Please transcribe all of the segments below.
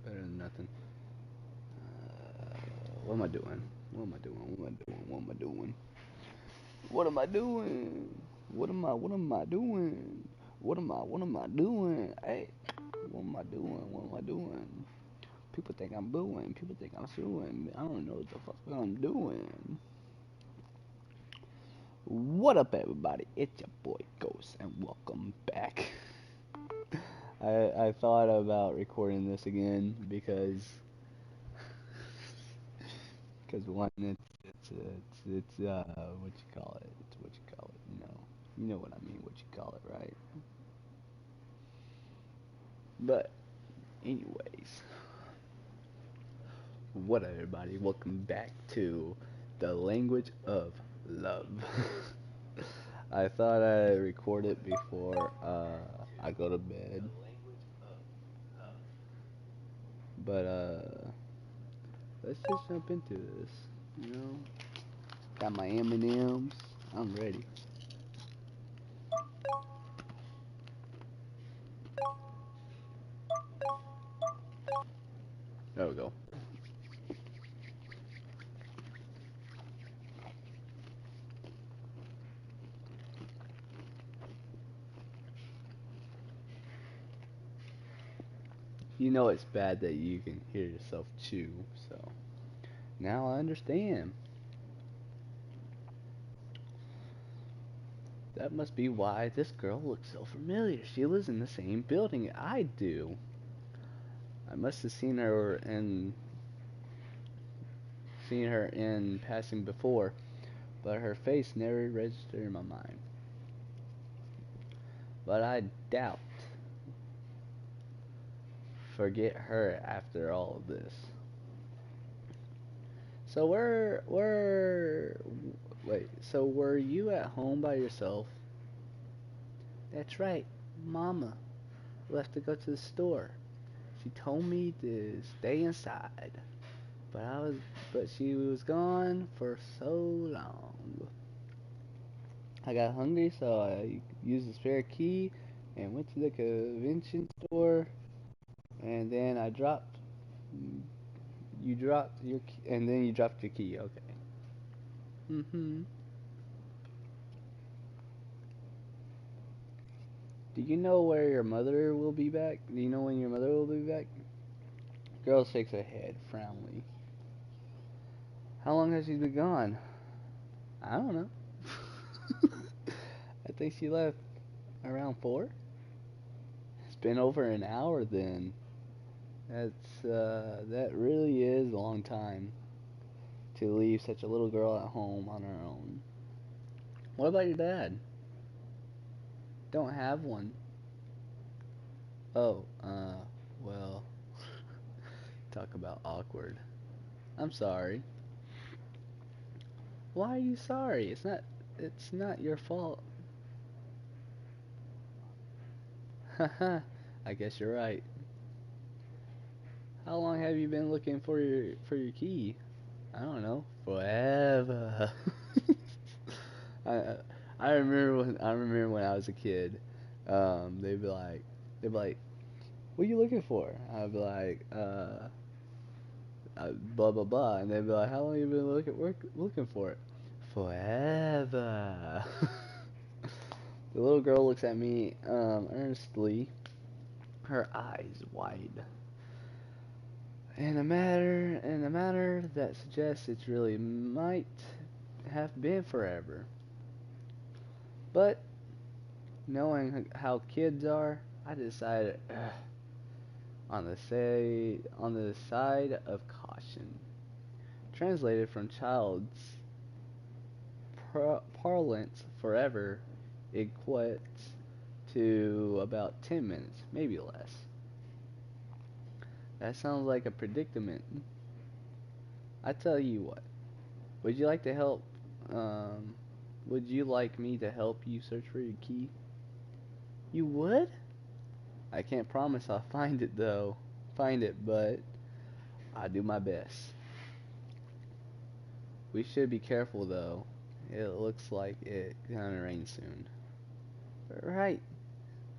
Better than nothing. What am I doing? What am I doing? What am I doing? What am I doing? What am I doing? What am I doing? What am I doing? Hey, what am I doing? What am I doing? People think I'm booing. People think I'm suing. I don't know what the fuck I'm doing. What up, everybody? It's your boy Ghost, and welcome back. I thought about recording this again because one it's what you call it? It's what you call it. You know what I mean. What you call it, right? But anyways, what up, everybody? Welcome back to the language of love. I thought I'd record it before I go to bed, but let's just jump into this. You know, got my M&Ms. I'm ready. There we go. You know it's bad that you can hear yourself chew, so now I understand. That must be why this girl looks so familiar. She lives in the same building I do. I must have seen her in passing before, but her face never registered in my mind. But I doubt forget her after all of this. So so were you at home by yourself? That's right, Mama left to go to the store. She told me to stay inside, but but she was gone for so long. I got hungry, so I used the spare key and went to the convention store, and then I dropped. You dropped your key, and then you dropped your key. Okay. Mhm. Do you know where your mother will be back? Do you know when your mother will be back? Girl shakes her head, frowningly. How long has she been gone? I don't know. I think she left around 4. It's been over an hour then. That really is a long time to leave such a little girl at home on her own. What about your dad? Don't have one. Oh, well, talk about awkward. I'm sorry. Why are you sorry? It's not your fault. Haha, I guess you're right. How long have you been looking for your key? I don't know. Forever. I I remember when I was a kid. They'd be like, "What are you looking for?" I'd be like, blah blah blah, and they'd be like, "How long you been looking for it?" Forever. The little girl looks at me earnestly, her eyes wide, in a manner that suggests it really might have been forever. But knowing how kids are, I decided on the side of caution. Translated from child's parlance, forever equates to about 10 minutes, maybe less. That sounds like a predicament. I tell you what, would you like to help? Um, would you like me to help you search for your key? You would? I can't promise I'll find it though. Find it, but I'll do my best. We should be careful though. It looks like it's gonna rain soon. Right,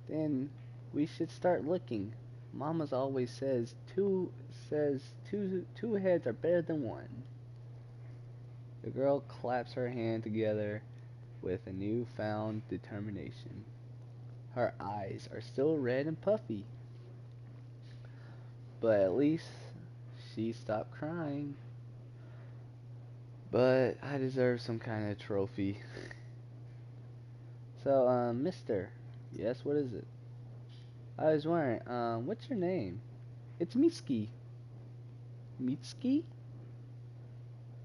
then we should start looking. Mama's always says two heads are better than one. The girl claps her hand together with a newfound determination. Her eyes are still red and puffy, but at least she stopped crying. But I deserve some kind of trophy. So, mister. Yes, what is it? I was wondering, what's your name? It's Mitski. Mitski?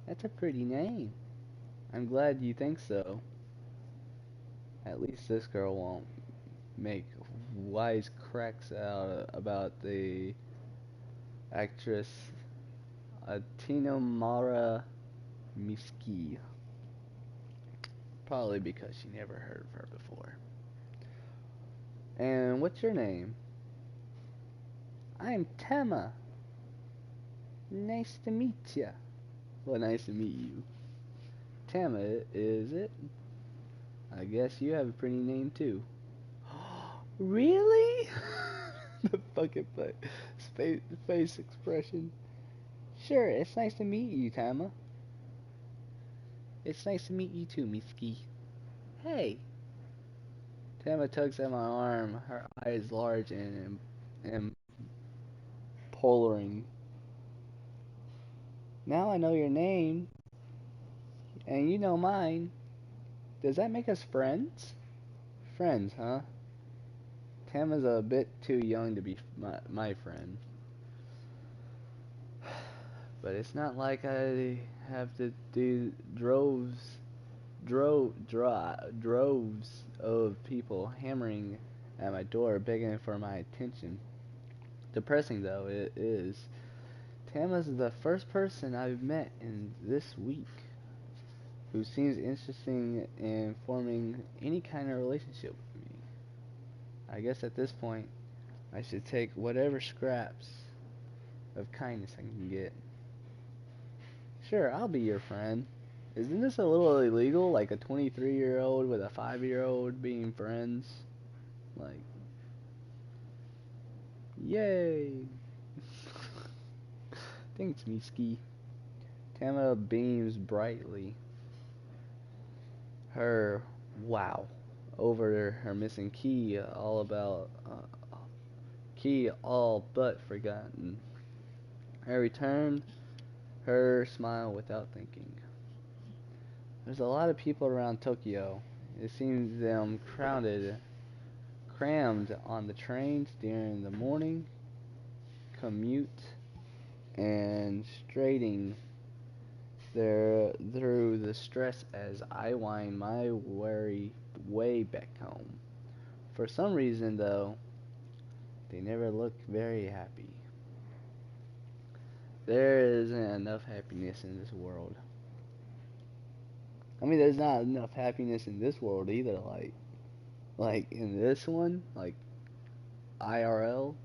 That's a pretty name. I'm glad you think so. At least this girl won't make wise cracks out about the actress Tinomara Miski. Probably because she never heard of her before. And what's your name? I'm Tema. Nice to meet ya. Well, nice to meet you. Tama, is it? I guess you have a pretty name too. Really? The fucking face expression. Sure, it's nice to meet you, Tama. It's nice to meet you too, Mitsuki. Hey. Tama tugs at my arm, her eyes large and polaring. Now I know your name, and you know mine. Does that make us friends? Friends, huh? Tama's a bit too young to be my friend. But it's not like I have to do droves of people hammering at my door begging for my attention. Depressing though it is, Tama's the first person I've met in this week who seems interested in forming any kind of relationship with me. I guess at this point, I should take whatever scraps of kindness I can get. Sure, I'll be your friend. Isn't this a little illegal? Like a 23-year-old with a 5-year-old being friends? Like, yay! Thanks, Miski. Tama beams brightly. Her wow over her missing key all but forgotten. I returned her smile without thinking. There's a lot of people around Tokyo. It seems them crammed on the trains during the morning commute and straining there through the stress as I wind my weary way back home. For some reason, though, they never look very happy. There isn't enough happiness in this world. I mean, there's not enough happiness in this world either. Like in this one, like IRL,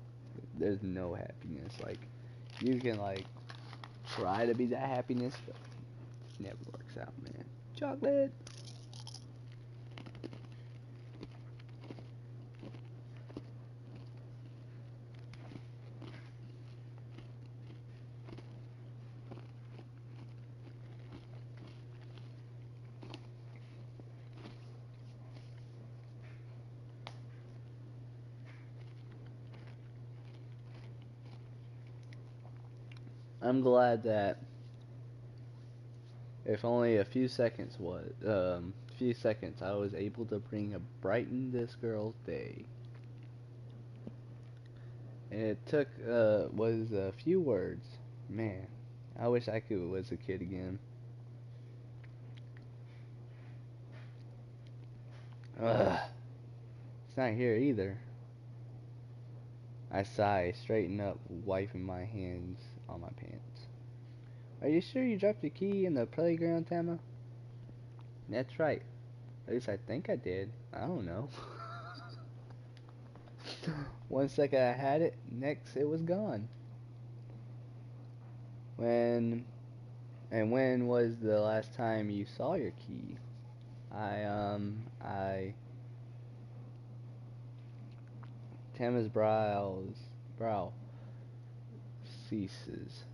there's no happiness. Like, you can like try to be that happiness, but it never works out, man. Chocolate. I'm glad that if only a few seconds, I was able to brighten this girl's day. And it took, was a few words. Man, I wish I could was a kid again. Ugh, it's not here either. I sigh, straighten up, wiping my hands on my pants. Are you sure you dropped your key in the playground, Tama? That's right. At least I think I did. I don't know. One second I had it, next it was gone. When was the last time you saw your key? I Tama's brows brow ceases.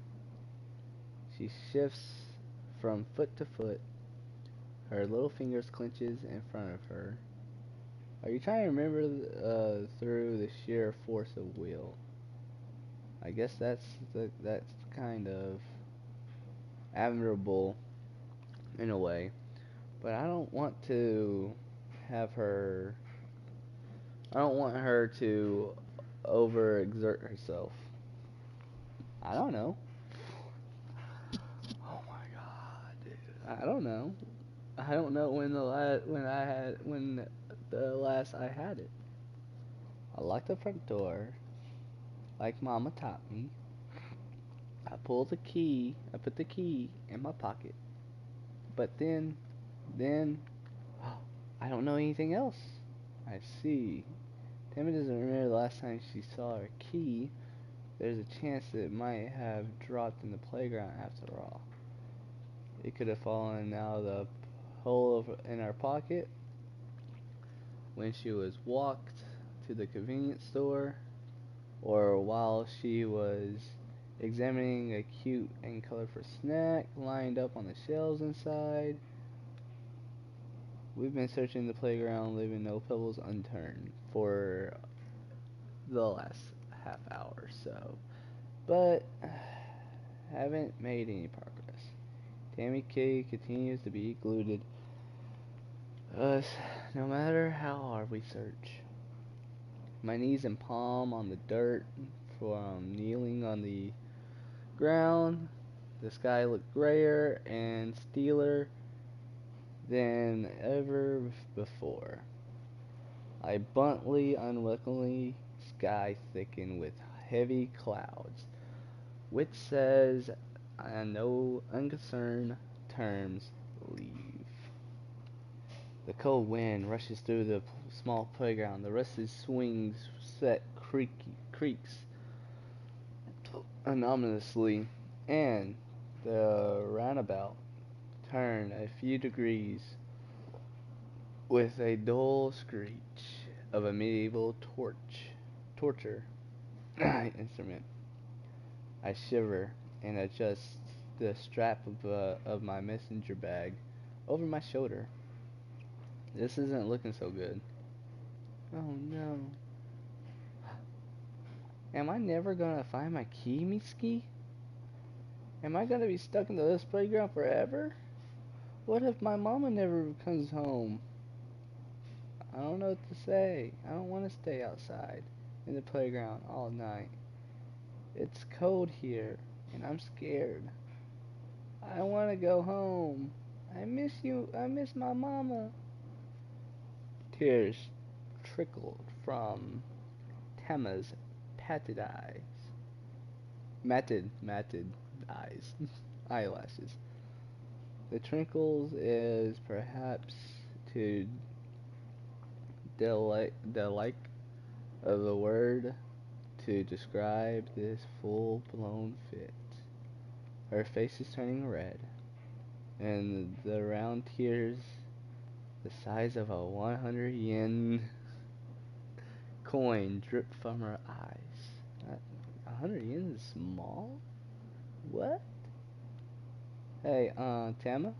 She shifts from foot to foot. Her little fingers clenches in front of her. Are you trying to remember through the sheer force of will? I guess that's kind of admirable in a way, but I don't want to have her. I don't want her to overexert herself. I don't know. Oh my god, dude. I don't know. I don't know when the last I had it. I locked the front door like Mama taught me. I pulled the key. I put the key in my pocket. But then I don't know anything else. I see. Tammy doesn't remember the last time she saw her key. There's a chance that it might have dropped in the playground after all. It could have fallen out of the hole in her pocket when she was walked to the convenience store, or while she was examining a cute and colorful snack lined up on the shelves inside. We've been searching the playground, leaving no pebbles unturned for the last half hour or so, but haven't made any progress. Tammy K continues to be glued to us no matter how hard we search. My knees and palm on the dirt from kneeling on the ground. The sky looked grayer and steeler than ever before. I unluckily, sky thickened with heavy clouds, which says, in no unconcerned terms, leave. The cold wind rushes through the small playground. The rusted swings set creaks ominously, and the roundabout turned a few degrees with a dull screech of a medieval torture instrument. I shiver and adjust the strap of my messenger bag over my shoulder. This isn't looking so good. Oh no. Am I never gonna find my key, Mitsuki? Am I gonna be stuck in this playground forever? What if my mama never comes home? I don't know what to say. I don't want to stay outside in the playground all night. It's cold here, and I'm scared. I want to go home. I miss you. I miss my mama. Tears trickled from Tama's patted eyes. Matted eyes. Eyelashes. The trinkles is perhaps to the like of a word to describe this full-blown fit. Her face is turning red, and the round tears the size of a 100 yen coin drip from her eyes. 100 yen is small? What? Hey, Tama?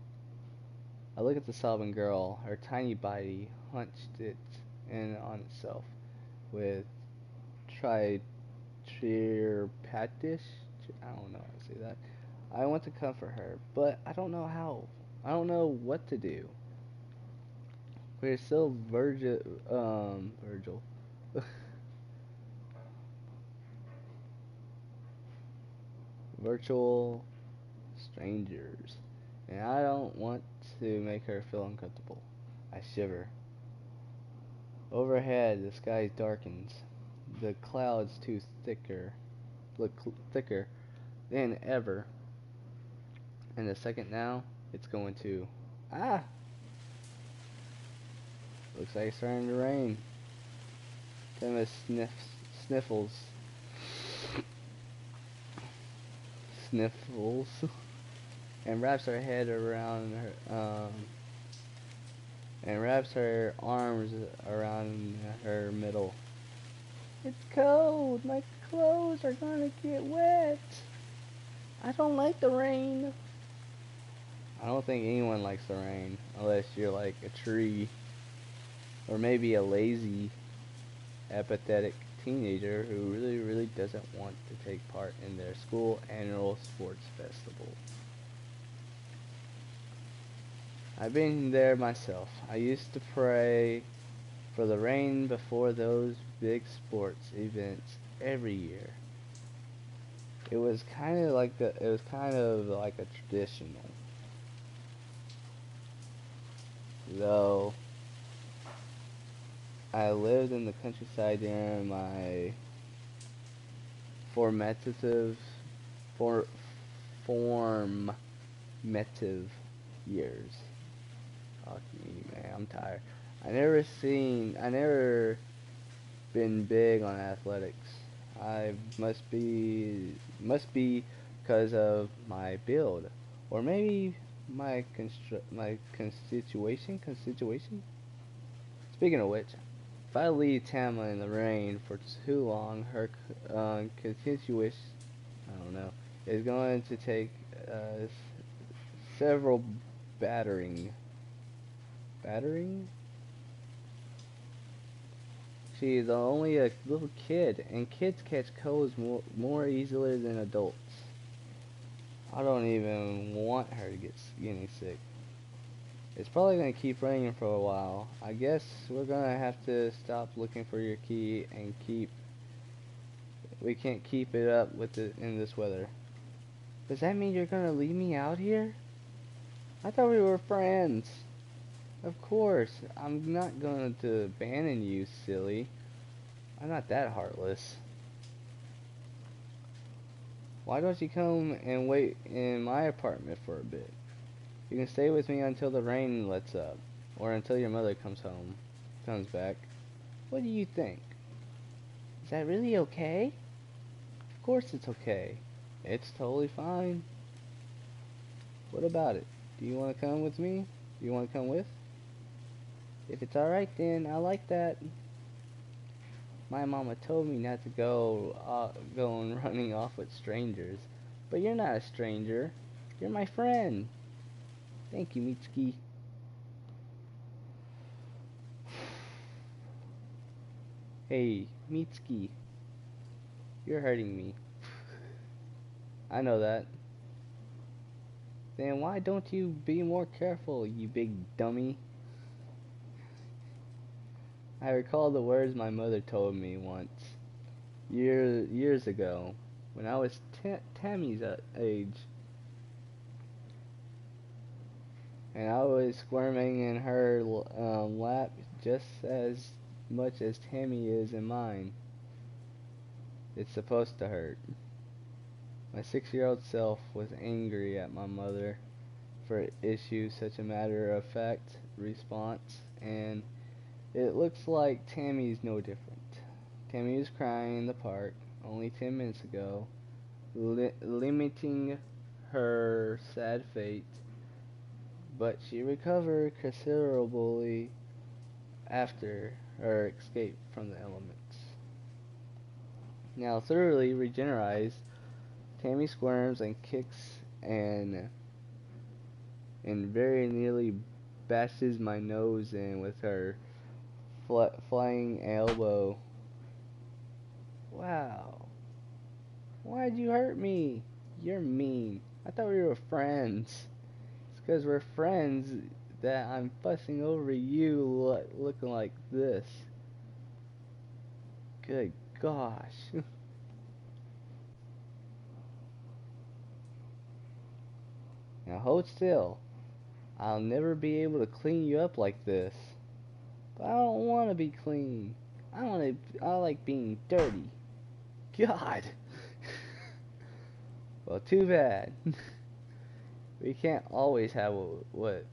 I look at the sobbing girl, her tiny body hunched it in on itself with tritirpatish. I don't know how to say that. I want to comfort her, but I don't know how. I don't know what to do. We're still Virgil. Virtual strangers. And I don't want to make her feel uncomfortable. I shiver. Overhead, the sky darkens. The clouds look thicker than ever. And the second now, it's going to. Ah! Looks like it's starting to rain. Emma sniffles. Sniffles. And wraps her head around her, and wraps her arms around her middle. It's cold, my clothes are gonna get wet. I don't like the rain. I don't think anyone likes the rain unless you're like a tree or maybe a lazy, apathetic teenager who really doesn't want to take part in their school annual sports festival. I've been there myself. I used to pray for the rain before those big sports events every year. It was kind of like a traditional. Though I lived in the countryside during my formative for formative years. Fuck me, man, I'm tired. I never been big on athletics. I must be because of my build, or maybe my constitution. Speaking of which, if I leave Tama in the rain for too long, her constitution, I don't know, is going to take several battering. Battering? She's only a little kid, and kids catch colds more easily than adults. I don't even want her to get getting sick. It's probably gonna keep raining for a while. I guess we're gonna have to stop looking for your key and we can't keep it up with in this weather. Does that mean you're gonna leave me out here? I thought we were friends. Of course, I'm not going to abandon you, silly. I'm not that heartless. Why don't you come and wait in my apartment for a bit? You can stay with me until the rain lets up, or until your mother comes back. What do you think? Is that really okay? Of course it's okay. It's totally fine. What about it? Do you want to come with me? Do you want to come with? If it's alright then, I like that. My mama told me not to go and running off with strangers. But you're not a stranger. You're my friend. Thank you, Mitsuki. Hey, Mitsuki. You're hurting me. I know that. Then why don't you be more careful, you big dummy? I recall the words my mother told me once, years ago, when I was Tammy's age, and I was squirming in her lap just as much as Tammy is in mine. It's supposed to hurt. My 6-year-old self was angry at my mother for issue such a matter-of-fact response, and it looks like Tammy's no different. Tammy was crying in the park only 10 minutes ago, lamenting her sad fate, but she recovered considerably after her escape from the elements. Now thoroughly regenerized, Tammy squirms and kicks and very nearly bashes my nose in with her flying elbow. Wow. Why'd you hurt me? You're mean. I thought we were friends. It's because we're friends that I'm fussing over you looking like this. Good gosh. Now hold still. I'll never be able to clean you up like this. But I don't want to be clean. I like being dirty. God. Well, too bad. We can't always have what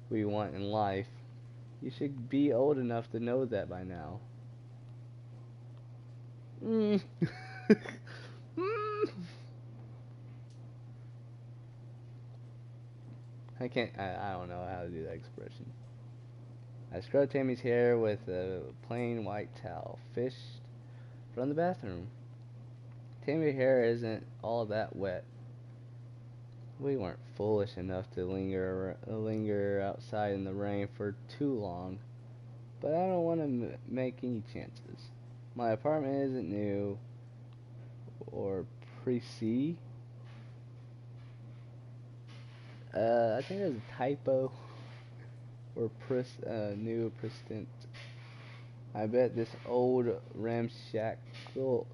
we want in life. You should be old enough to know that by now. Mm. I don't know how to do that expression. I scrubbed Tammy's hair with a plain white towel, fished from the bathroom. Tammy hair isn't all that wet. We weren't foolish enough to linger outside in the rain for too long, but I don't want to make any chances. My apartment isn't new or pre-C. I think there's a typo or new persistent. I bet this old ramshackle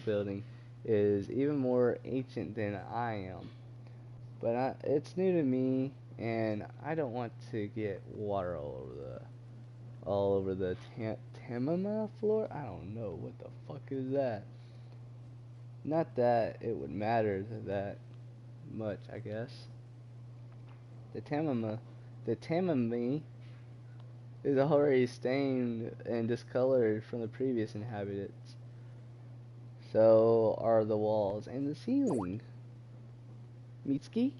building is even more ancient than I am. But it's new to me, and I don't want to get water all over the Tamama floor. I don't know what the fuck is that. Not that it would matter that much, I guess. The Tamami is already stained and discolored from the previous inhabitants. So are the walls and the ceiling. Mitsuki?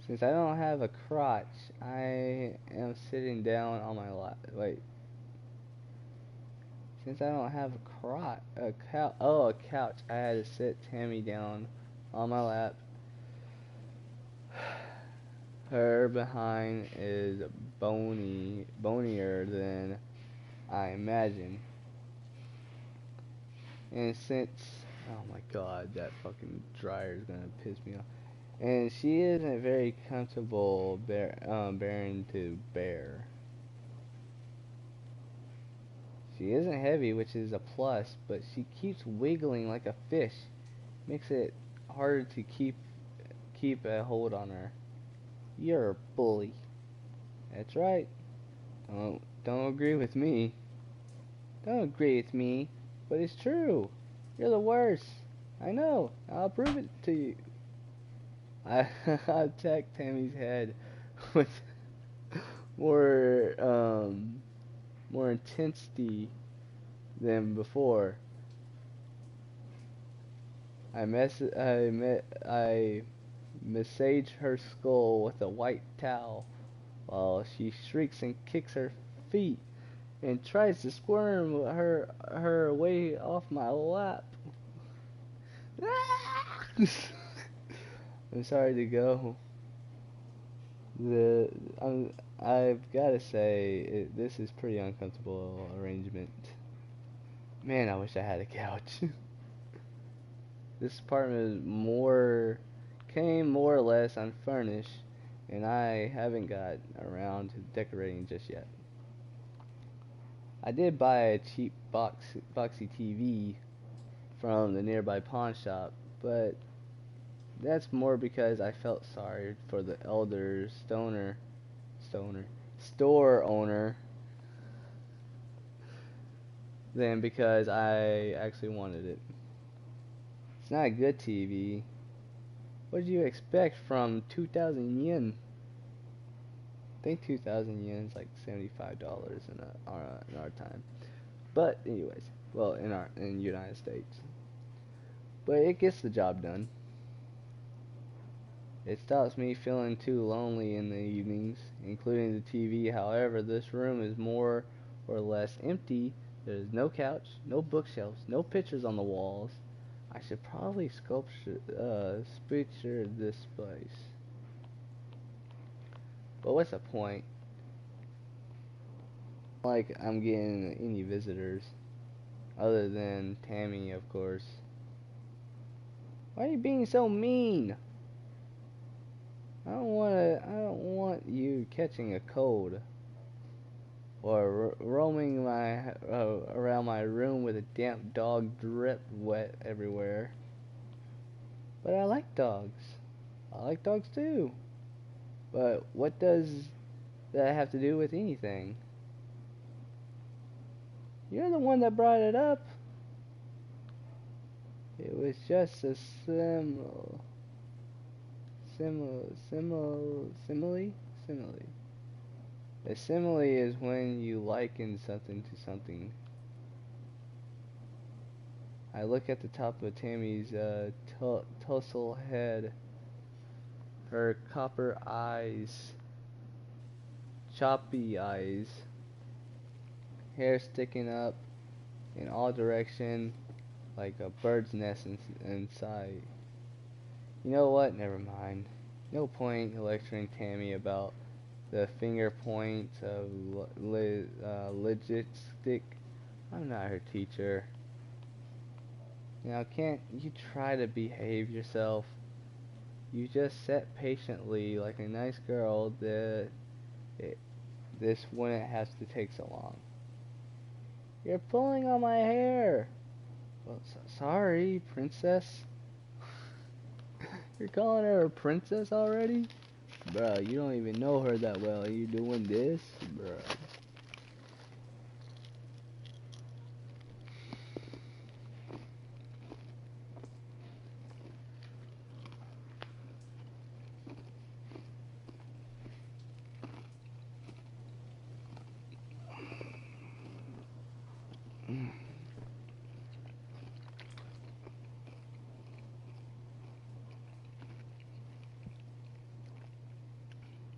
Since I don't have a crotch, I am sitting down on my lap. Wait. Since I don't have a couch, I had to sit Tammy down on my lap. Her behind is bonier than I imagine. And since, oh my god, that fucking dryer is gonna piss me off. And she isn't very comfortable bearing to bear. She isn't heavy, which is a plus, but she keeps wiggling like a fish. Makes it harder to keep a hold on her. You're a bully. That's right. Don't agree with me. Don't agree with me, but it's true. You're the worst. I know. I'll prove it to you. I attacked Tammy's head with more more intensity than before. I massage her skull with a white towel while she shrieks and kicks her feet and tries to squirm her way off my lap. I'm sorry to go. I've got to say, this is pretty uncomfortable arrangement. Man, I wish I had a couch. This apartment came more or less unfurnished, and I haven't got around to decorating just yet. I did buy a cheap boxy TV from the nearby pawn shop, but that's more because I felt sorry for the elder store owner than because I actually wanted it. It's not a good TV. What did you expect from 2,000 yen? I think 2,000 yen is like $75 in our time. But anyways, well, in United States. But it gets the job done. It stops me feeling too lonely in the evenings, including the TV. However, this room is more or less empty. There's no couch, no bookshelves, no pictures on the walls. I should probably sculpture this place. But what's the point? Like I'm getting any visitors, other than Tammy, of course. Why are you being so mean? I don't want you catching a cold or roaming around my room with a damp dog drip wet everywhere. But I like dogs. I like dogs too. But what does that have to do with anything? You're the one that brought it up. It was just a simile. A simile is when you liken something to something. I look at the top of Tammy's tussle head. Her copper eyes. Choppy eyes. Hair sticking up in all direction like a bird's nest inside. You know what? Never mind. No point lecturing Tammy about the finger points of logistic. I'm not her teacher. Now, can't you try to behave yourself? You just sat patiently like a nice girl that this wouldn't have to take so long. You're pulling on my hair. Well, sorry, princess. You're calling her a princess already? Bruh, you don't even know her that well. Are you doing this? Bruh.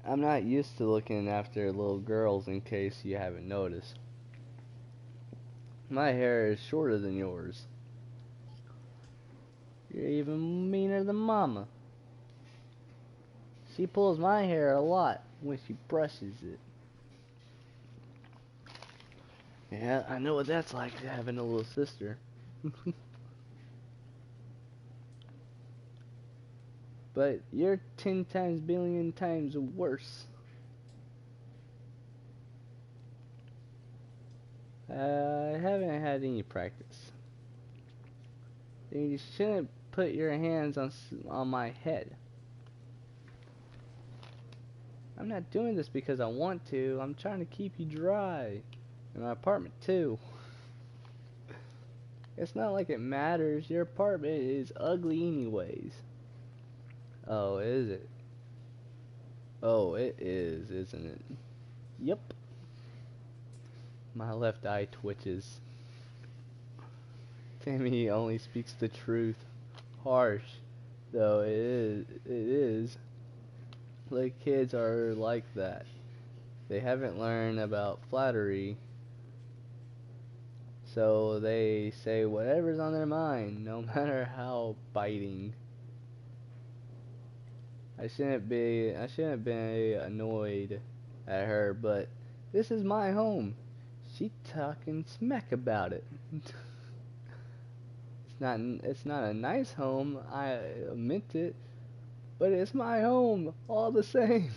I'm not used to looking after little girls, in case you haven't noticed. My hair is shorter than yours. You're even meaner than Mama. She pulls my hair a lot when she brushes it. Yeah, I know what that's like, having a little sister. But you're 10 times billion times worse. I haven't had any practice. Then you shouldn't put your hands on my head. I'm not doing this because I want to. I'm trying to keep you dry. In my apartment too. It's not like it matters. Your apartment is ugly anyways. Oh, is it? Oh, it is, isn't it? Yep. My left eye twitches. Tammy only speaks the truth. Harsh, though it is. It is. Like kids are like that. They haven't learned about flattery, so they say whatever's on their mind, no matter how biting. I shouldn't be annoyed at her, but this is my home. She talking smack about it. It's not a nice home, I admit it, but it's my home all the same.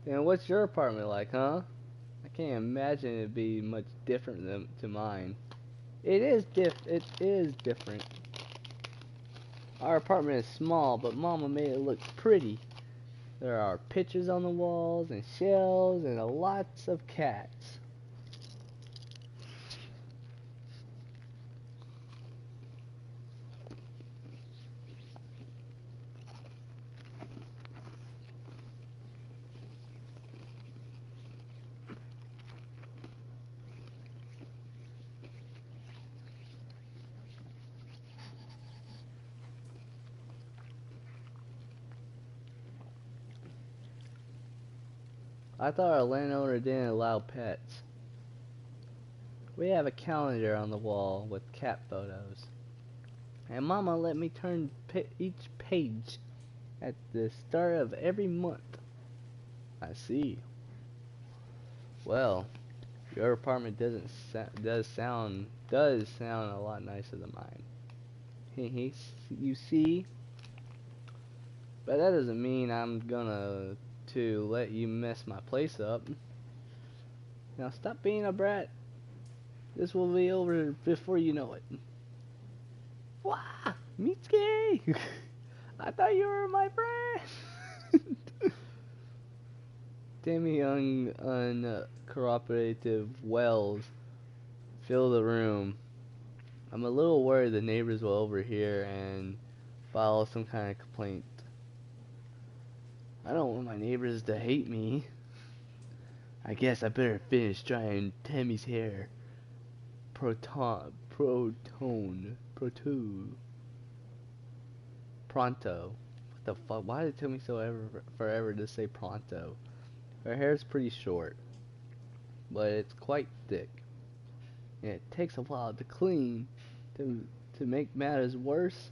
And what's your apartment like, huh? I can't imagine it'd be much different to mine. It is different. Our apartment is small, but Mama made it look pretty. There are pictures on the walls and shelves and lots of cats. I thought our landowner didn't allow pets. We have a calendar on the wall with cat photos. And Mama let me turn each page at the start of every month. I see. Well, your apartment does sound a lot nicer than mine. You see? But that doesn't mean I'm gonna to let you mess my place up. Now stop being a brat. This will be over before you know it. Wah! Mitsuki! I thought you were my friend! Tammy uncooperative wells fill the room. I'm a little worried the neighbors will overhear and file some kind of complaint. I don't want my neighbors to hate me. I guess I better finish drying Tammy's hair. Pronto. What the fuck? Why did it take me forever to say pronto? Her hair's pretty short, but it's quite thick. and it takes a while to clean. To make matters worse,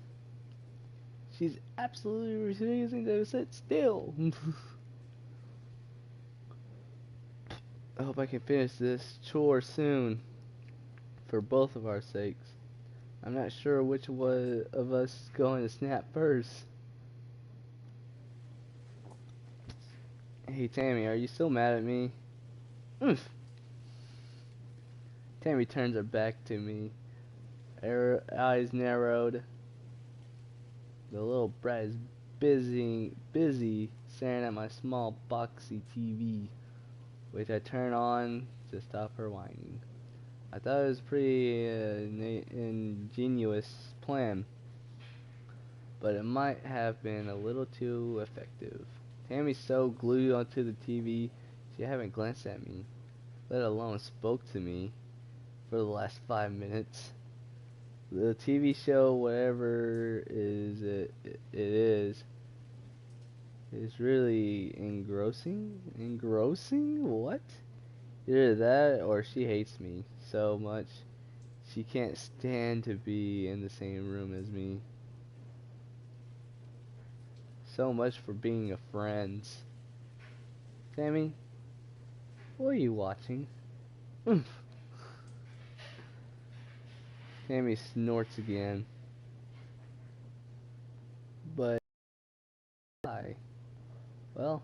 she's absolutely refusing to sit still. I hope I can finish this chore soon, for both of our sakes. I'm not sure which one of us is going to snap first. Hey Tammy, are you still mad at me? Oof. Tammy turns her back to me, her eyes narrowed. The little brat is busy staring at my small boxy TV, which I turn on to stop her whining. I thought it was a pretty ingenious plan, but it might have been a little too effective. Tammy's so glued onto the TV, she haven't glanced at me, let alone spoke to me, for the last 5 minutes. The TV show, whatever is really engrossing. Engrossing? What? Either that or she hates me so much she can't stand to be in the same room as me. So much for being a friend. Sammy, what are you watching? Sammy snorts again. But why? Well,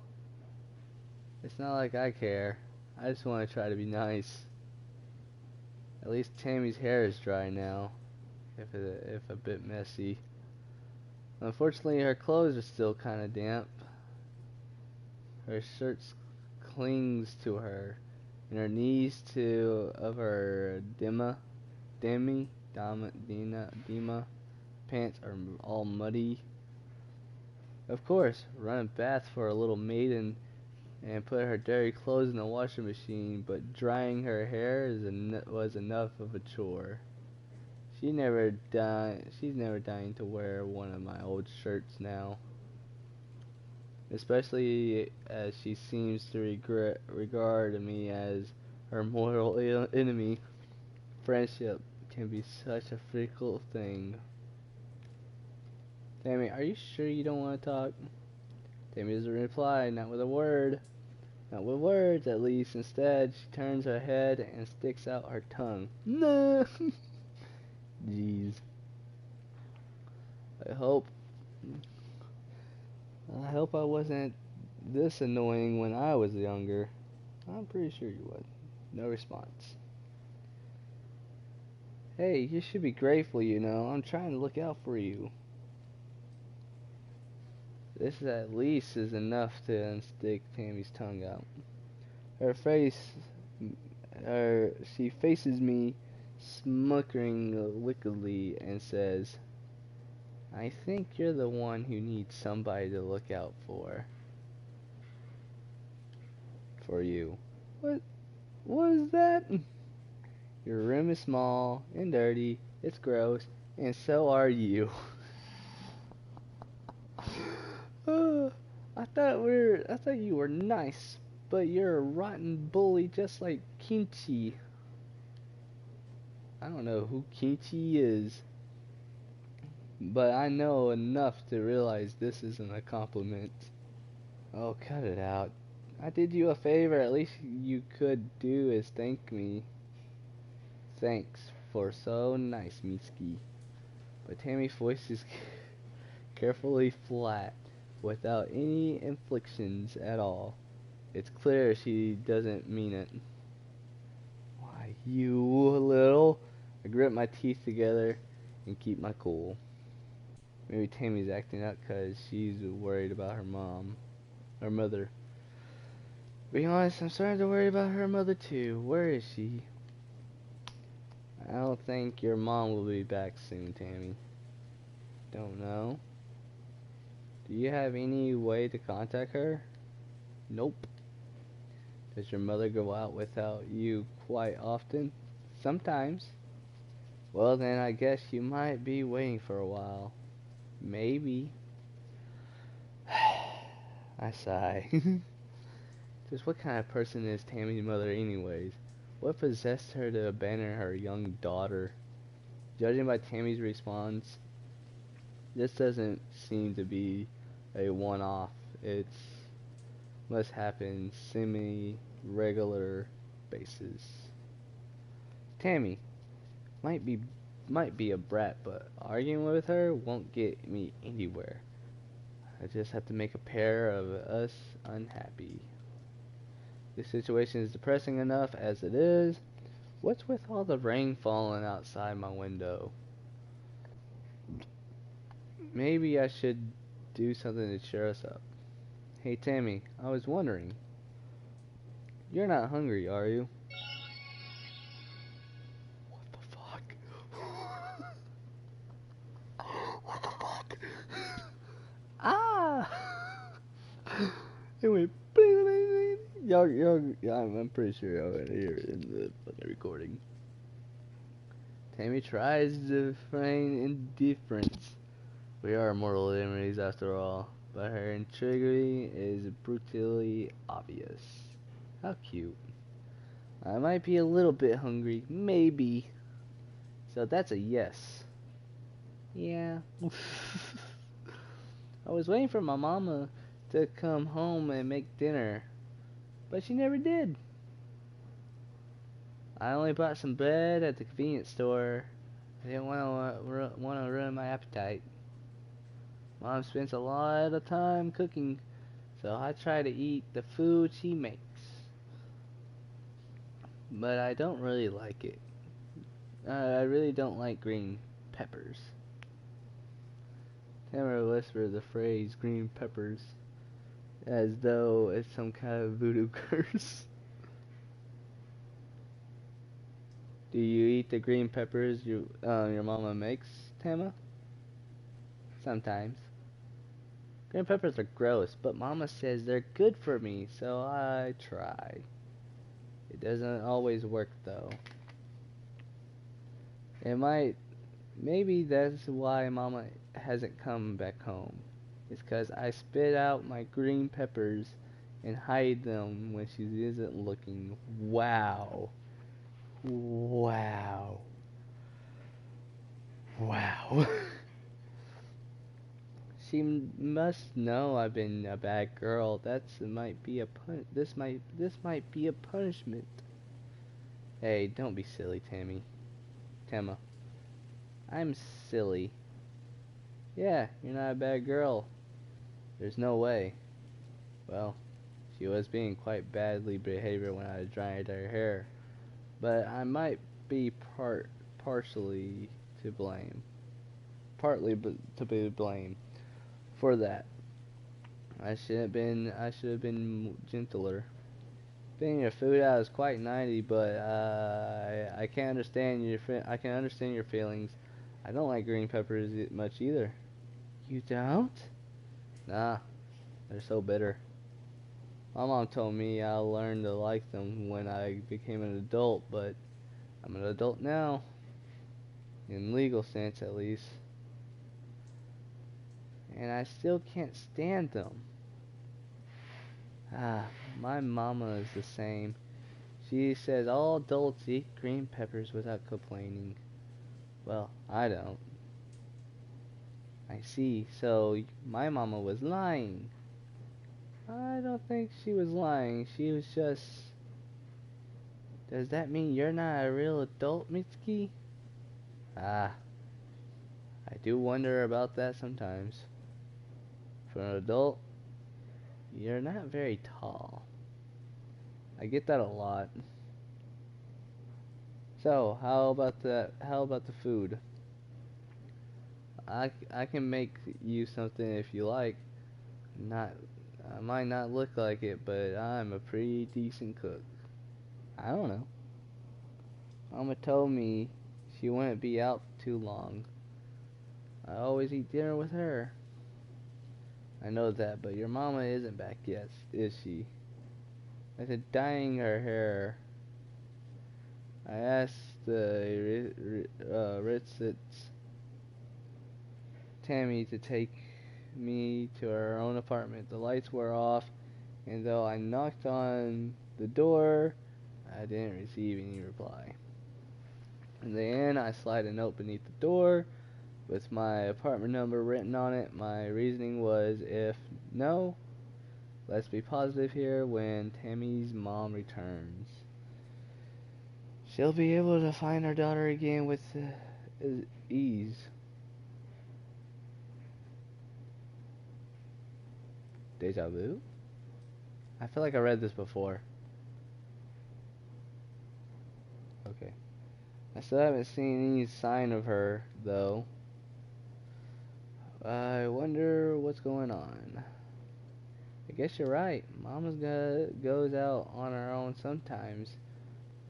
it's not like I care. I just want to try to be nice. At least Tammy's hair is dry now, if a bit messy. Unfortunately, her clothes are still kind of damp. Her shirt clings to her, and her knees of her Dima pants are all muddy. Of course, run a bath for a little maiden and put her dirty clothes in the washing machine, but drying her hair was enough of a chore. She's never dying to wear one of my old shirts now, especially as she seems to regard me as her mortal enemy. Friendship can be such a fickle thing. Tammy, are you sure you don't want to talk? Tammy doesn't reply, not with a word. Not with words, at least. Instead, she turns her head and sticks out her tongue. No! Jeez. I hope I wasn't this annoying when I was younger. I'm pretty sure you would. No response. Hey, you should be grateful, you know. I'm trying to look out for you. This at least is enough to unstick Tammy's tongue out. She faces me, smuckering wickedly, and says, I think you're the one who needs somebody to look out for. For you. What is that? Your room is small and dirty, it's gross, and so are you. I thought you were nice, but you're a rotten bully just like Kimchi. I don't know who Kimchi is, but I know enough to realize this isn't a compliment. Oh, cut it out. I did you a favor, at least you could do is thank me. Thanks for so nice, Mitsuki. But Tammy's voice is carefully flat, without any inflections at all. It's clear she doesn't mean it. Why, you little... I grit my teeth together and keep my cool. Maybe Tammy's acting up because she's worried about her mother. Being honest, I'm starting to worry about her mother too. Where is she? I don't think your mom will be back soon, Tammy. Don't know. Do you have any way to contact her? Nope. Does your mother go out without you quite often? Sometimes. Well then, I guess you might be waiting for a while. Maybe. I sigh. Just what kind of person is Tammy's mother anyways? What possessed her to abandon her young daughter? Judging by Tammy's response, this doesn't seem to be a one-off. It must happen semi-regular basis. Tammy might be a brat, but arguing with her won't get me anywhere. I just have to make a pair of us unhappy. This situation is depressing enough as it is. What's with all the rain falling outside my window? Maybe I should do something to cheer us up. Hey Tammy, I was wondering. You're not hungry, are you? What the fuck? What the fuck? Ah! It went bling, bling, bling. I'm pretty sure y'all gonna hear it in the fucking recording. Tammy tries to feign indifference. We are mortal enemies after all, but her integrity is brutally obvious. How cute. I might be a little bit hungry, maybe. So that's a yes. Yeah. I was waiting for my mama to come home and make dinner, but she never did. I only bought some bread at the convenience store. I didn't want to ruin my appetite. Mom spends a lot of time cooking, so I try to eat the food she makes. But I don't really like it. I really don't like green peppers. Tamara whispered the phrase green peppers as though it's some kind of voodoo curse. Do you eat the green peppers your mama makes, Tama? Sometimes. Green peppers are gross, but mama says they're good for me, so I try. It doesn't always work though. Maybe that's why mama hasn't come back home. It's 'cause I spit out my green peppers and hide them when she isn't looking. Wow. Wow. Wow. She must know I've been a bad girl. This might be a punishment. Hey, don't be silly, Tammy. Tama. I'm silly. Yeah, you're not a bad girl. There's no way. Well, she was being quite badly behaved when I dried her hair, but I might be partially to blame. To be blamed for that. I should have been gentler. Being your food out is quite nice, but I can understand your feelings. I don't like green peppers much either. You don't? Nah, they're so bitter. My mom told me I'll learn to like them when I became an adult, but I'm an adult now. In legal sense, at least. And I still can't stand them. My mama is the same. She says all adults eat green peppers without complaining. Well, I don't. I see. So, my mama was lying. I don't think she was lying. She was just... Does that mean you're not a real adult, Mitsuki? I do wonder about that sometimes. For an adult, you're not very tall. I get that a lot. So, how about the food? I can make you something if you like. I might not look like it, but I'm a pretty decent cook. I don't know. Mama told me she wouldn't be out too long. I always eat dinner with her. I know that, but your mama isn't back yet, is she? I said dyeing her hair. I asked the Ritzitz Tammy to take me to her own apartment. The lights were off, and though I knocked on the door, I didn't receive any reply. In the end, I slide a note beneath the door with my apartment number written on it. My reasoning was, if no, let's be positive here, when Tammy's mom returns, she'll be able to find her daughter again with ease. Deja vu? I feel like I read this before. Okay. I still haven't seen any sign of her, though. I wonder what's going on. I guess you're right. Mama goes out on her own sometimes,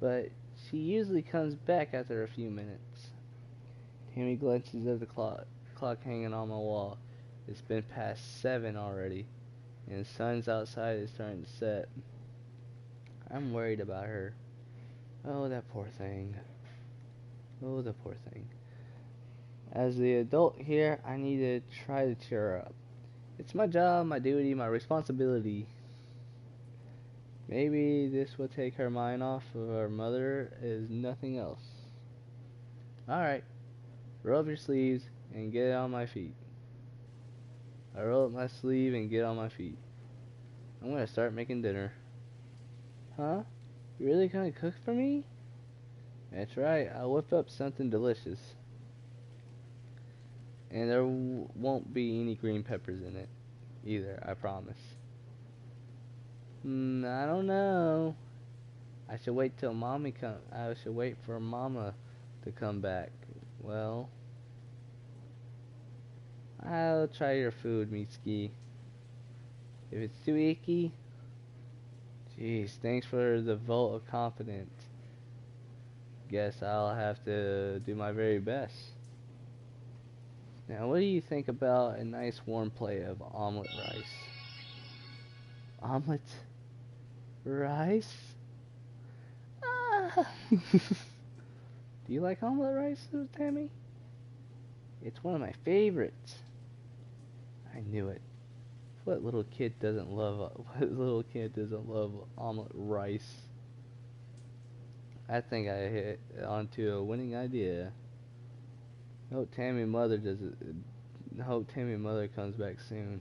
but she usually comes back after a few minutes. Tammy glances at the clock hanging on my wall. It's been past 7 already, and the sun's outside is starting to set. I'm worried about her. Oh, that poor thing. Oh, the poor thing. As the adult here, I need to try to cheer her up. It's my job, my duty, my responsibility. Maybe this will take her mind off of her mother as nothing else. Alright, roll up your sleeves and get on my feet. I roll up my sleeve and get on my feet. I'm gonna start making dinner. Huh? You really gonna cook for me? That's right, I'll whip up something delicious. And there won't be any green peppers in it either, I promise. I don't know. I should wait till mommy come. I should wait for mama to come back. Well, I'll try your food, Mitsuki. If it's too icky, jeez, thanks for the vote of confidence. Guess I'll have to do my very best. Now, what do you think about a nice warm plate of omelet rice? Omelet rice? Ah. Do you like omelet rice, Tammy? It's one of my favorites. I knew it. What little kid doesn't love omelet rice? I think I hit onto a winning idea. Hope Tammy's mother comes back soon.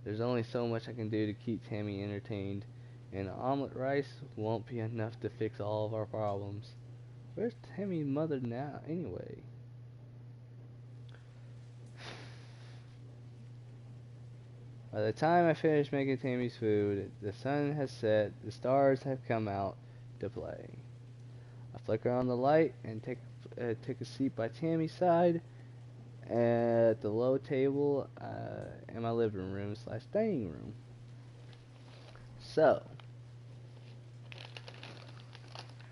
There's only so much I can do to keep Tammy entertained, and omelet rice won't be enough to fix all of our problems. Where's Tammy's mother now, anyway? By the time I finish making Tammy's food, the sun has set, the stars have come out to play. I flicker on the light and take a seat by Tammy's side at the low table in my living room / dining room. So,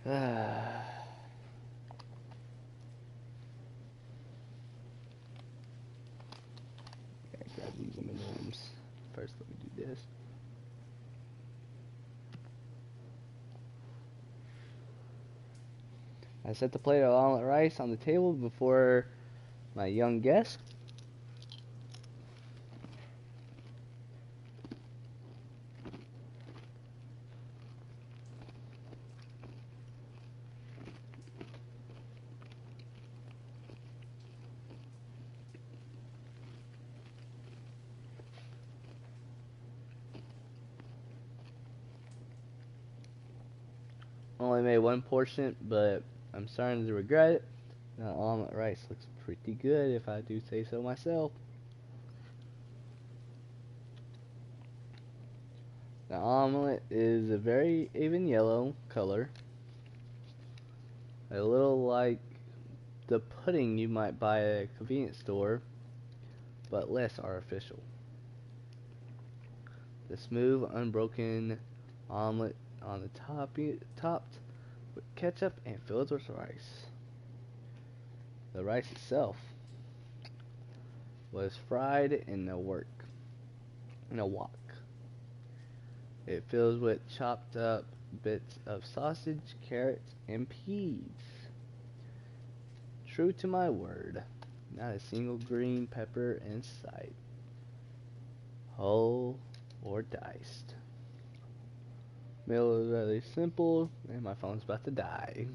gotta grab these M&Ms. First, let me do this. I set the plate of omelet rice on the table before my young guest. Only made one portion, but I'm starting to regret it. The omelet rice looks pretty good, if I do say so myself. The omelet is a very even yellow color, a little like the pudding you might buy at a convenience store, but less artificial. The smooth, unbroken omelet on the topped with ketchup and filled with rice. The rice itself was fried in a wok. It fills with chopped up bits of sausage, carrots, and peas. True to my word, not a single green pepper in sight, whole or diced. Meal is rather simple, and my phone's about to die.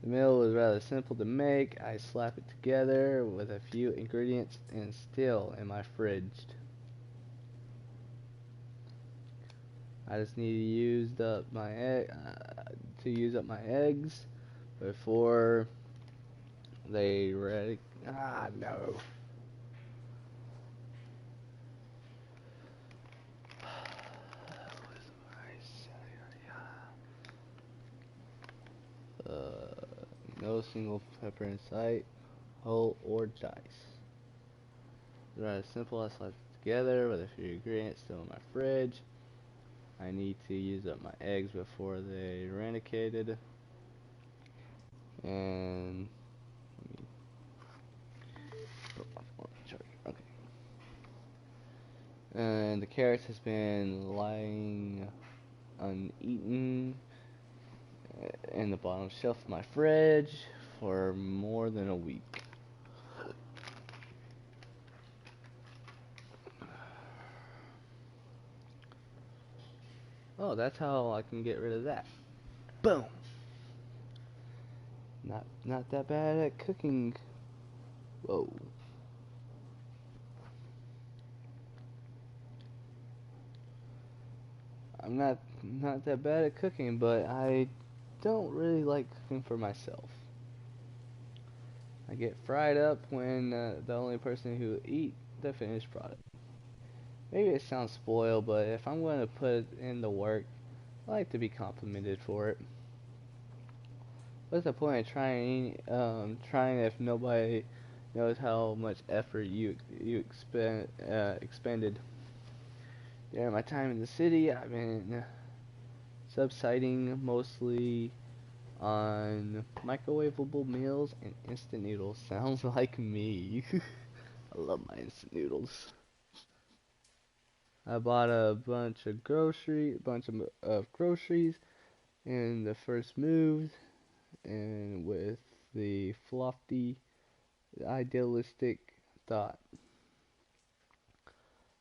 The meal is rather simple to make. I slap it together with a few ingredients and still in my fridge. I just need to use up my eggs before they ready. Ah, no. No single pepper in sight, whole or dice. Rather simple. I slap it together with a few ingredients still in my fridge. I need to use up my eggs before they eradicated. And let me put my phone on the charger. Okay. And the carrots has been lying uneaten in the bottom shelf of my fridge for more than a week. Oh, that's how I can get rid of that. Boom. Not that bad at cooking. Whoa. I'm not that bad at cooking, but I don't really like cooking for myself. I get fried up when the only person who eat the finished product. Maybe it sounds spoiled, but if I'm going to put in the work, I like to be complimented for it. What's the point of trying if nobody knows how much effort you expended? During my time in the city, I've been subsiding mostly on microwavable meals and instant noodles. Sounds like me. I love my instant noodles. I bought a bunch of groceries in the first move, and with the lofty, idealistic thought,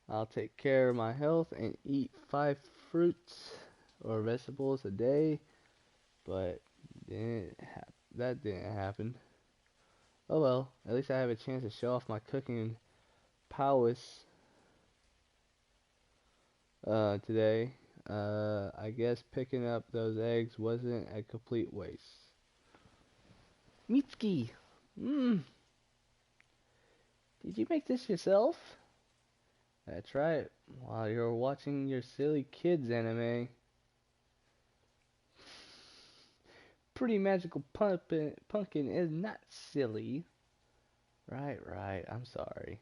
I'll take care of my health and eat 5 fruits or vegetables a day, but that didn't happen. Oh well, at least I have a chance to show off my cooking prowess today. I guess picking up those eggs wasn't a complete waste. Mitsuki, mmm, did you make this yourself? That's right, while you're watching your silly kids anime. Pretty Magical Pumpkin is not silly. Right, I'm sorry.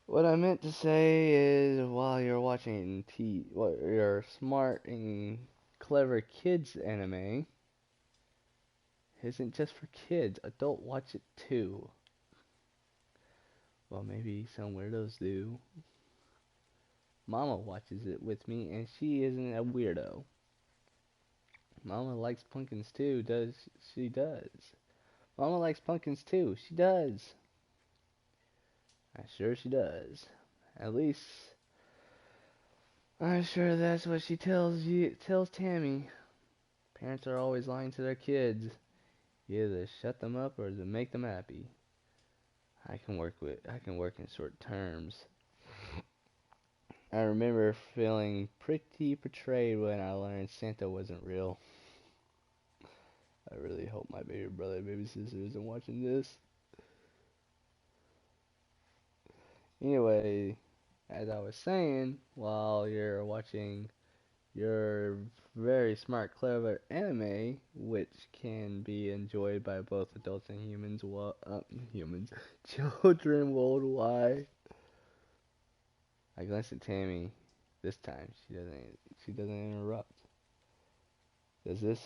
What I meant to say is, while you're watching your smart and clever kids anime isn't just for kids. Adult watch it too. Well, maybe some weirdos do. Mama watches it with me, and she isn't a weirdo. Mama likes pumpkins too. She does. Mama likes pumpkins too. She does. I'm sure she does. At least I'm sure that's what she tells Tammy. Parents are always lying to their kids. You either shut them up or to make them happy. I can work in short terms. I remember feeling pretty betrayed when I learned Santa wasn't real. I really hope my baby brother, baby sister isn't watching this. Anyway, as I was saying, while you're watching your very smart, clever anime, which can be enjoyed by both adults and children worldwide. I glanced at Tammy. This time, she doesn't interrupt. Does this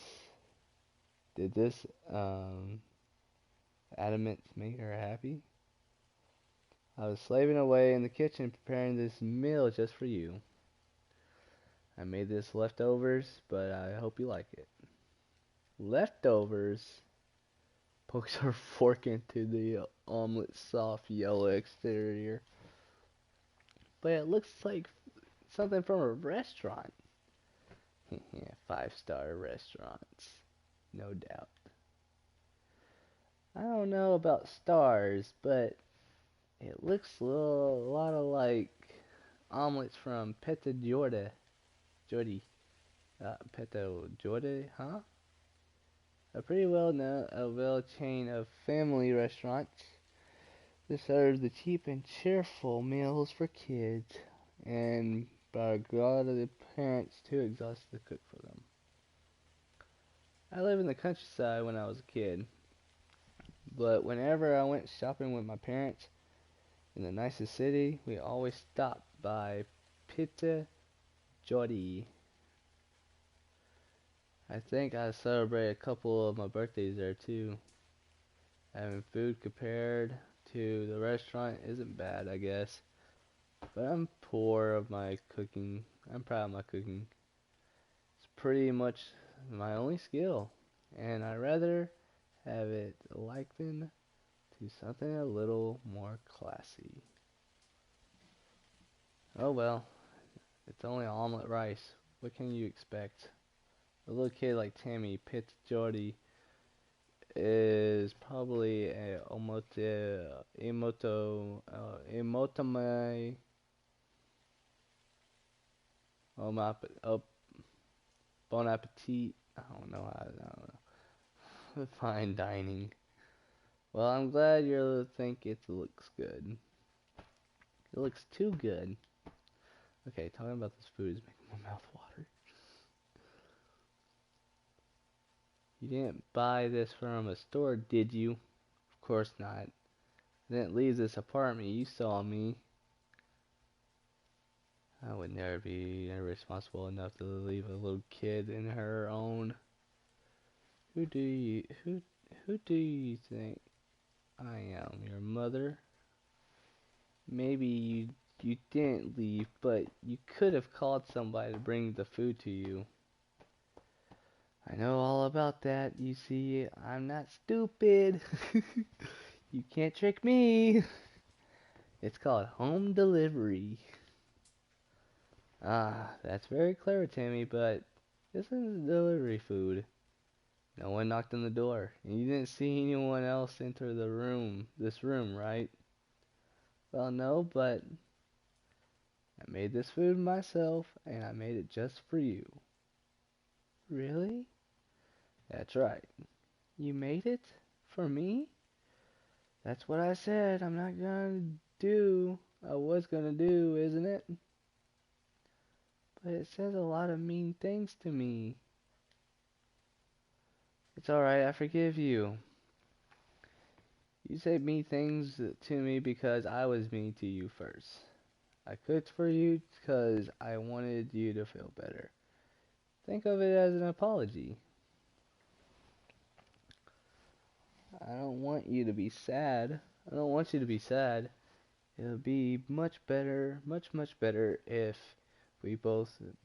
Did this adamant make her happy? I was slaving away in the kitchen preparing this meal just for you. I made this leftovers, but I hope you like it. Leftovers? Pokes her fork into the omelet's soft yellow exterior. But it looks like something from a restaurant. Yeah, five-star restaurants, no doubt. I don't know about stars, but it looks a lot of like omelets from Peta Jorda. Jordi. Peta Jorda, huh? A pretty well chain of family restaurants that serves the cheap and cheerful meals for kids, and by a lot of the parents too exhausted to cook for them. I lived in the countryside when I was a kid, but whenever I went shopping with my parents in the nicest city, we always stopped by Pita Jordi. I think I celebrated a couple of my birthdays there too. Having food compared to the restaurant isn't bad, I guess. But I'm poor of my cooking. I'm proud of my cooking. It's pretty much my only skill. And I'd rather have it likened to something a little more classy. Oh well, it's only omelet rice. What can you expect? A little kid like Tammy Pitt Jordy is probably a emotome oh, bon appetit. I don't know how. I don't know. Fine dining. Well, I'm glad you think it looks good. It looks too good. Okay, talking about this food is making my mouth water. You didn't buy this from a store, did you? Of course not. I didn't leave this apartment. You saw me. I would never be irresponsible enough to leave a little kid in her own. Who do you think I am? Your mother? Maybe you didn't leave, but you could have called somebody to bring the food to you. I know all about that. You see, I'm not stupid. You can't trick me. It's called home delivery. Ah, that's very clever, Tammy, but this is delivery food. No one knocked on the door, and you didn't see anyone else enter this room, right? Well, no, but I made this food myself, and I made it just for you. Really? That's right. You made it? For me? That's what I said I'm not gonna do. I was gonna do, isn't it? But it says a lot of mean things to me. It's alright, I forgive you. You said mean things to me because I was mean to you first. I cooked for you because I wanted you to feel better. Think of it as an apology. I don't want you to be sad. I don't want you to be sad. It'll be much better if we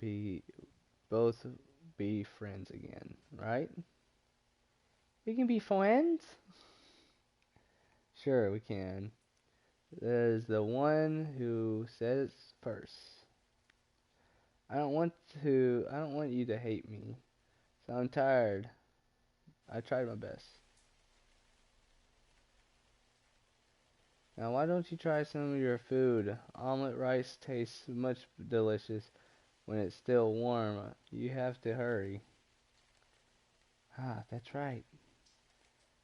be both be friends again, right? We can be friends? Sure, we can. There's the one who says first. I don't want you to hate me. So I'm tired. I tried my best. Now why don't you try some of your food? Omelet rice tastes much delicious when it's still warm. You have to hurry. Ah, that's right.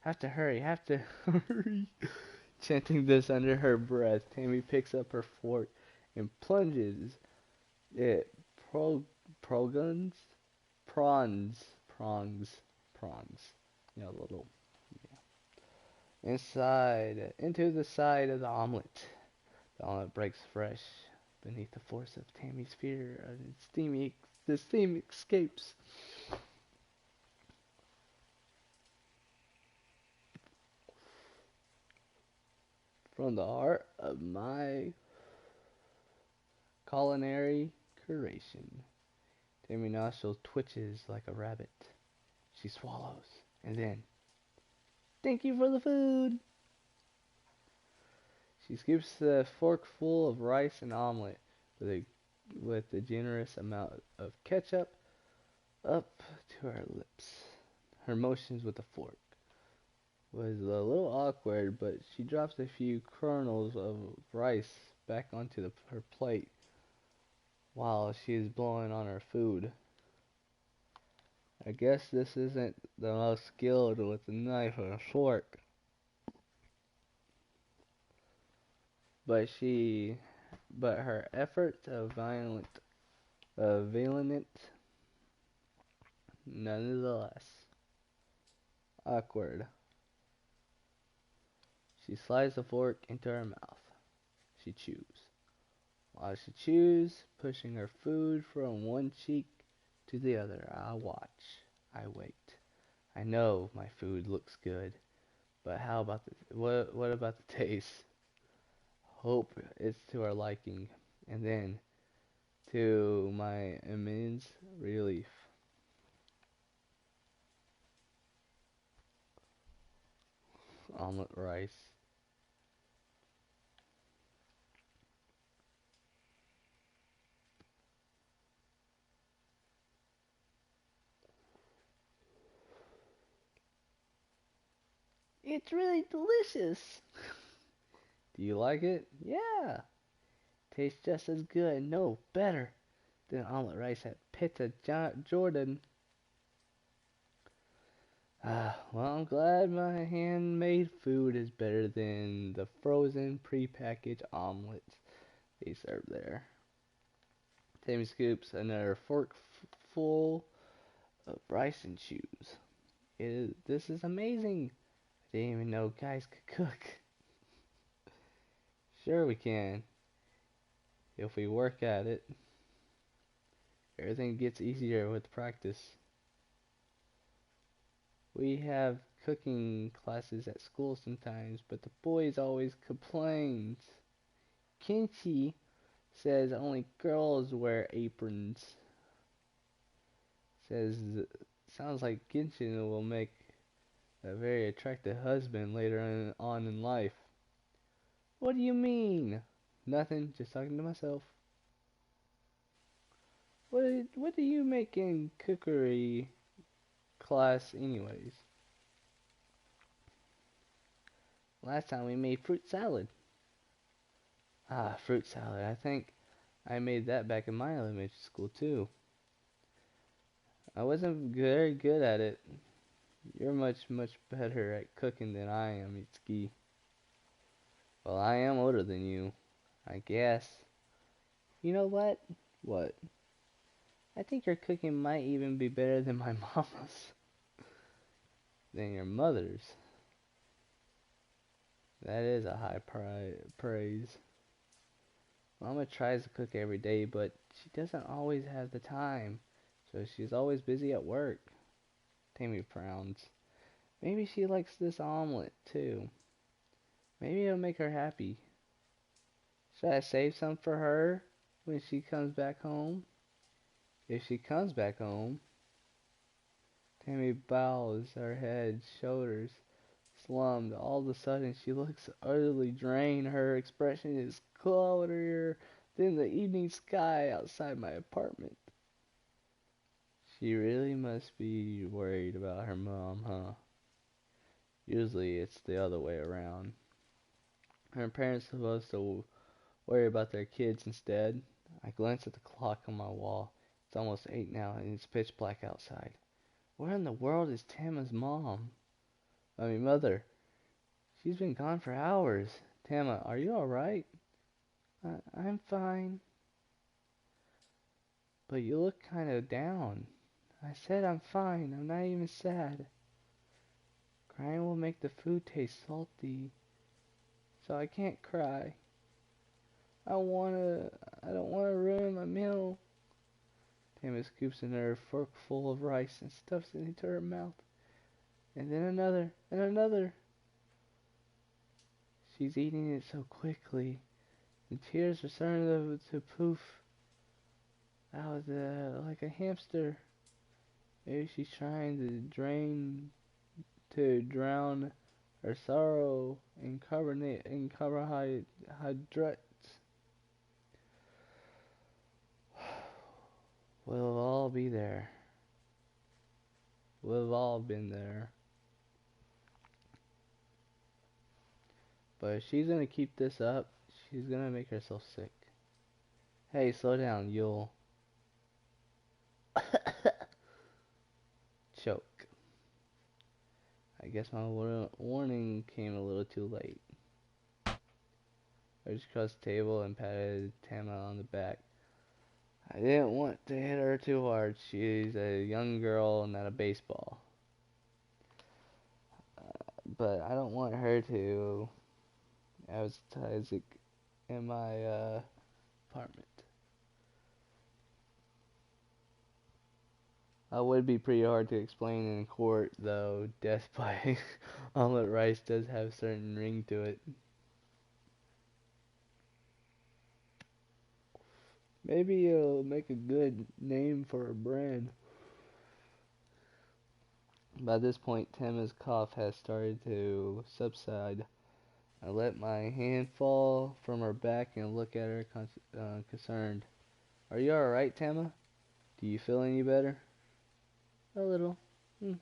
Have to hurry, have to hurry. Chanting this under her breath, Tammy picks up her fork and plunges it pro progons prongs. You know, little into the side of the omelet. The omelet breaks fresh beneath the force of Tammy's fear, and the steam escapes. From the heart of my culinary creation, Tammy nostril twitches like a rabbit. She swallows, and then, thank you for the food! She scoops the fork full of rice and omelet with a with a generous amount of ketchup up to her lips. Her motions with the fork was a little awkward, but she drops a few kernels of rice back onto her plate while she is blowing on her food. I guess this isn't the most skilled with a knife or a fork, but her efforts are valiant nonetheless. Awkward. She slides the fork into her mouth. She chews. While she chews, pushing her food from one cheek to the other, I watch. I wait. I know my food looks good, but how about what about the taste? Hope it's to our liking, and then, to my immense relief, omelet rice. It's really delicious. Do you like it? Yeah. Tastes just as good, no better than omelet rice at Pizza Jordan. Well, I'm glad my handmade food is better than the frozen prepackaged omelets they serve there. Tammy scoops another fork full of rice and chews. This is amazing. I didn't even know guys could cook. Sure we can, if we work at it. Everything gets easier with practice. We have cooking classes at school sometimes, but the boys always complain. Kinchi says only girls wear aprons. Says sounds like Genshin will make a very attractive husband later on in life. What do you mean? Nothing, just talking to myself. What do you make in cookery class anyways? Last time we made fruit salad. Ah, fruit salad. I think I made that back in my elementary school too. I wasn't very good at it. You're much better at cooking than I am, Itsuki. Well, I am older than you, I guess. You know what? What? I think your cooking might even be better than my mama's. Than your mother's. That is a high praise. Mama tries to cook every day, but she doesn't always have the time, so she's always busy at work. Tammy frowns. Maybe she likes this omelet, too. Maybe it'll make her happy. Should I save some for her when she comes back home? If she comes back home. Tammy bows her head, shoulders slumped. All of a sudden, she looks utterly drained. Her expression is cloudier than the evening sky outside my apartment. She really must be worried about her mom, huh? Usually it's the other way around. Her parents are supposed to worry about their kids instead. I glance at the clock on my wall. It's almost 8 now and it's pitch black outside. Where in the world is Tama's mother? She's been gone for hours. Tama, are you alright? I'm fine. But you look kinda down. I said I'm fine. I'm not even sad. Crying will make the food taste salty. So I can't cry. I don't wanna ruin my meal. Tama scoops another forkful of rice and stuffs it into her mouth. And then another, and another. She's eating it so quickly. The tears are starting to poof out like a hamster. Maybe she's trying to drown her sorrow in carbohydrates. We'll all be there. We've all been there. But if she's gonna keep this up, she's gonna make herself sick. Hey, slow down, you'll choke. I guess my warning came a little too late. I just crossed the table and patted Tama on the back. I didn't want to hit her too hard. She's a young girl, not a baseball. But I don't want her to advertise it in my apartment. It would be pretty hard to explain in court, though. Death by omelet rice does have a certain ring to it. Maybe it'll make a good name for a brand. By this point, Tama's cough has started to subside. I let my hand fall from her back and look at her concerned. Are you alright, Tama? Do you feel any better? A little. Thank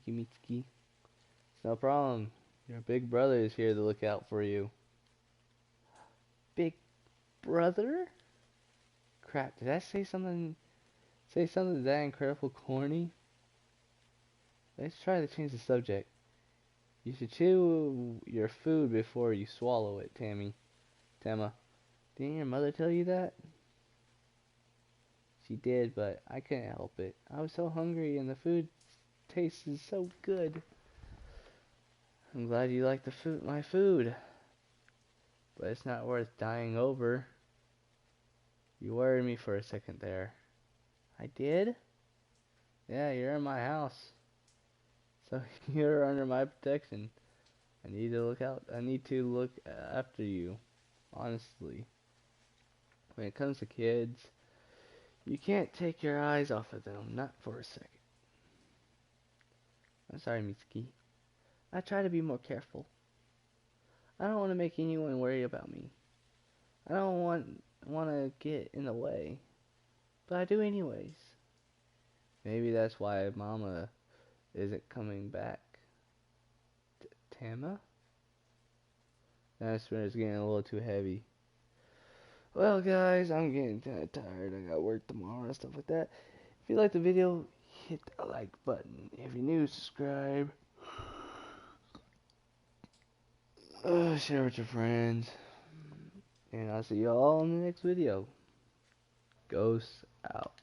you, Mitsuki. It's no problem. Your big brother is here to look out for you. Big brother? Crap, did I say something that incredible corny? Let's try to change the subject. You should chew your food before you swallow it, Tama. Didn't your mother tell you that? She did, but I couldn't help it. I was so hungry and the food tasted so good. I'm glad you like my food. But it's not worth dying over. You worried me for a second there. I did? Yeah, you're in my house. So you're under my protection. I need to look after you. Honestly. When it comes to kids, you can't take your eyes off of them, not for a second. I'm sorry, Mitsuki. I try to be more careful. I don't want to make anyone worry about me. I don't want to get in the way. But I do anyways. Maybe that's why Mama isn't coming back. Tama? That spinner's getting a little too heavy. Well, guys, I'm getting kind of tired. I got work tomorrow and stuff like that. If you liked the video, hit the like button. If you're new, subscribe. Share with your friends. And I'll see you all in the next video. Ghosts out.